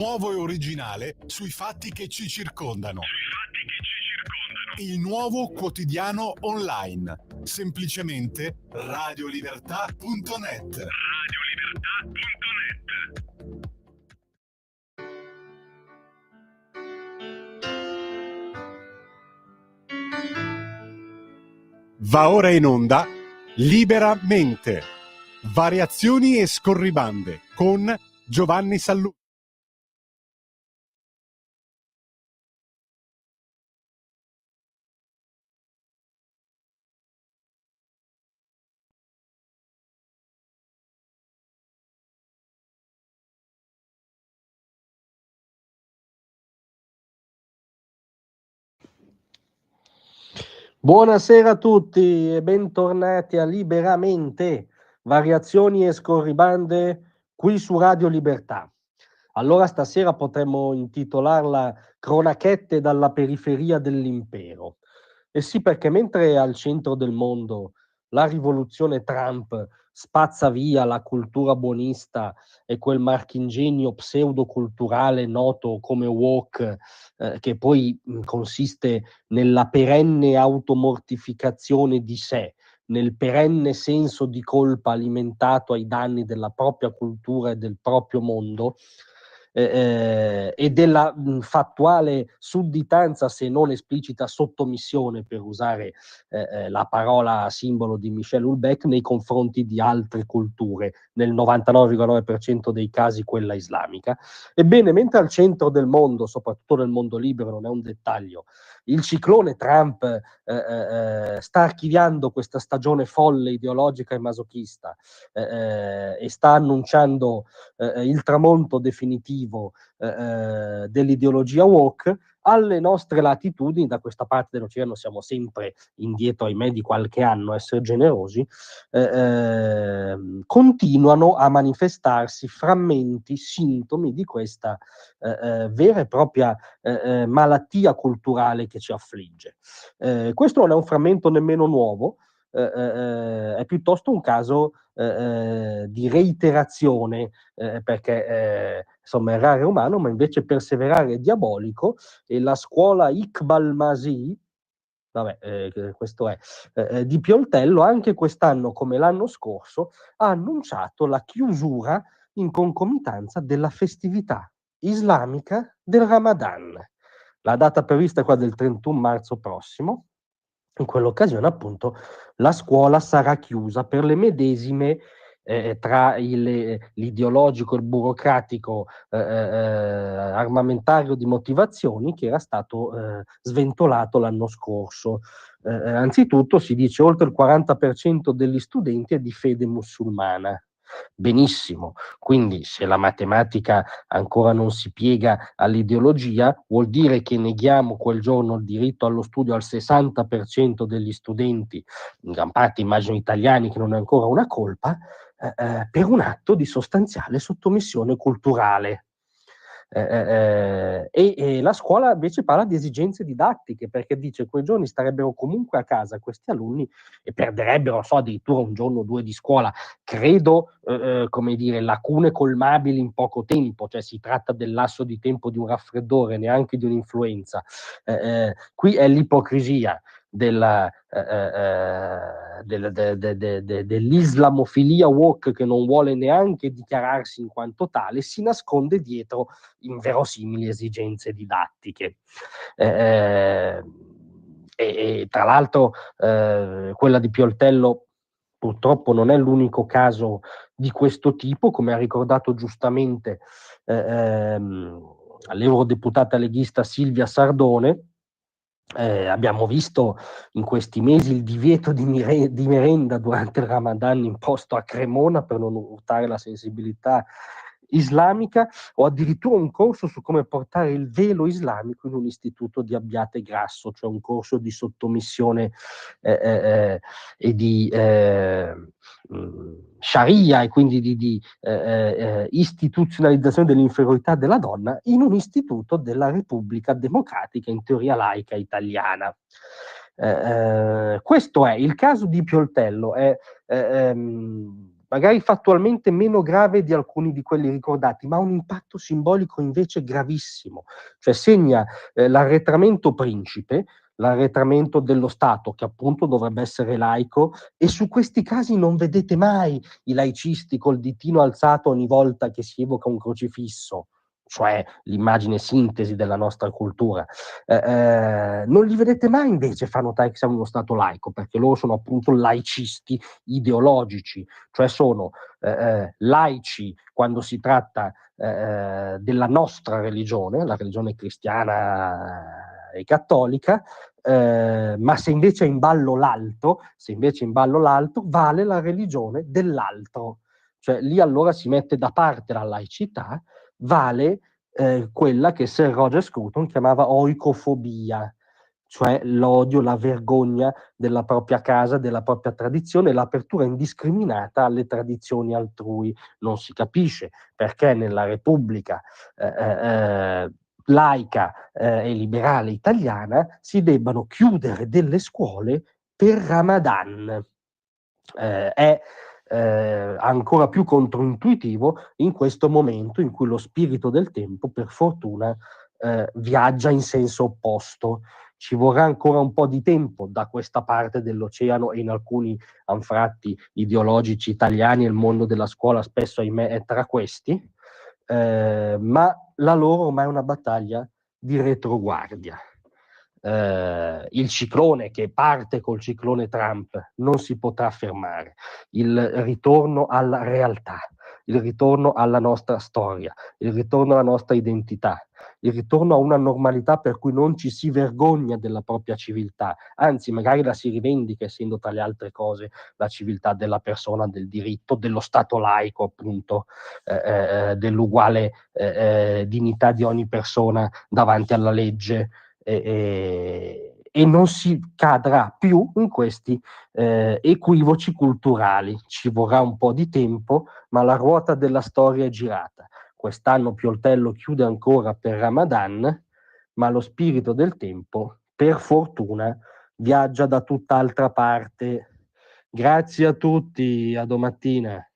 Nuovo e originale sui fatti che ci circondano. Il nuovo quotidiano online. Semplicemente radiolibertà.net. Va ora in onda Liberamente. Variazioni e scorribande con Giovanni Salluti. Buonasera a tutti e bentornati a Liberamente, variazioni e scorribande qui su Radio Libertà. Allora stasera potremmo intitolarla Cronachette dalla periferia dell'impero. E sì, perché mentre al centro del mondo la rivoluzione Trump spazza via la cultura buonista e quel marchingegno pseudoculturale noto come woke, che poi consiste nella perenne automortificazione di sé, nel perenne senso di colpa alimentato ai danni della propria cultura e del proprio mondo, e della fattuale sudditanza, se non esplicita sottomissione, per usare la parola simbolo di Michel Houellebecq, nei confronti di altre culture, nel 99,9% dei casi quella islamica. Ebbene, mentre al centro del mondo, soprattutto nel mondo libero, non è un dettaglio, il ciclone Trump sta archiviando questa stagione folle, ideologica e masochista, e sta annunciando il tramonto definitivo dell'ideologia woke. Alle nostre latitudini, da questa parte dell'oceano siamo sempre indietro, ahimè, di qualche anno, a essere generosi, continuano a manifestarsi frammenti, sintomi di questa vera e propria malattia culturale che ci affligge. Questo non è un frammento nemmeno nuovo, è piuttosto un caso di reiterazione, perché insomma errare è umano, ma invece perseverare è diabolico, e la scuola Iqbal Masih, questo è, di Pioltello, anche quest'anno come l'anno scorso, ha annunciato la chiusura in concomitanza della festività islamica del Ramadan. La data prevista è quella del 31 marzo prossimo. In quell'occasione, appunto, la scuola sarà chiusa per le medesime, tra l'ideologico e il burocratico armamentario di motivazioni che era stato sventolato l'anno scorso. Anzitutto si dice oltre il 40% degli studenti è di fede musulmana. Benissimo, quindi se la matematica ancora non si piega all'ideologia, vuol dire che neghiamo quel giorno il diritto allo studio al 60% degli studenti, in gran parte immagino italiani, che non è ancora una colpa, per un atto di sostanziale sottomissione culturale. E la scuola invece parla di esigenze didattiche, perché dice quei giorni starebbero comunque a casa questi alunni e perderebbero, non so, addirittura un giorno o due di scuola. Credo, come dire, lacune colmabili in poco tempo, cioè si tratta del lasso di tempo di un raffreddore, neanche di un'influenza. Qui è l'ipocrisia dell'islamofilia woke, che non vuole neanche dichiararsi in quanto tale, si nasconde dietro inverosimili esigenze didattiche. E tra l'altro quella di Pioltello purtroppo non è l'unico caso di questo tipo, come ha ricordato giustamente l'eurodeputata leghista Silvia Sardone. Abbiamo visto in questi mesi il divieto di merenda durante il Ramadan imposto a Cremona per non urtare la sensibilità islamica, o addirittura un corso su come portare il velo islamico in un istituto di Abbiate Grasso, cioè un corso di sottomissione e di Sharia, e quindi di istituzionalizzazione dell'inferiorità della donna in un istituto della Repubblica Democratica, in teoria laica, italiana. Questo è il caso di Pioltello. magari fattualmente meno grave di alcuni di quelli ricordati, ma ha un impatto simbolico invece gravissimo, cioè segna l'arretramento principe, l'arretramento dello Stato, che appunto dovrebbe essere laico, e su questi casi non vedete mai i laicisti col ditino alzato ogni volta che si evoca un crocifisso, cioè l'immagine sintesi della nostra cultura. Non li vedete mai invece far notare che siamo uno Stato laico, perché loro sono appunto laicisti ideologici, cioè sono laici quando si tratta della nostra religione, la religione cristiana e cattolica, ma se invece è in ballo l'alto, vale la religione dell'altro. Cioè lì allora si mette da parte la laicità, vale quella che Sir Roger Scruton chiamava oicofobia, cioè l'odio, la vergogna della propria casa, della propria tradizione, l'apertura indiscriminata alle tradizioni altrui. Non si capisce perché nella Repubblica laica e liberale italiana si debbano chiudere delle scuole per Ramadan. È ancora più controintuitivo in questo momento in cui lo spirito del tempo, per fortuna, viaggia in senso opposto. Ci vorrà ancora un po' di tempo da questa parte dell'oceano e in alcuni anfratti ideologici italiani, il mondo della scuola spesso, ahimè, è tra questi, ma la loro ormai è una battaglia di retroguardia. Il ciclone che parte col ciclone Trump non si potrà fermare. Il ritorno alla realtà, il ritorno alla nostra storia, il ritorno alla nostra identità, il ritorno a una normalità per cui non ci si vergogna della propria civiltà, anzi magari la si rivendica, essendo tra le altre cose la civiltà della persona, del diritto, dello Stato laico, appunto, dell'uguale dignità di ogni persona davanti alla legge, e non si cadrà più in questi equivoci culturali. Ci vorrà un po' di tempo, ma la ruota della storia è girata. Quest'anno Pioltello chiude ancora per Ramadan, ma lo spirito del tempo, per fortuna, viaggia da tutt'altra parte. Grazie a tutti, a domattina.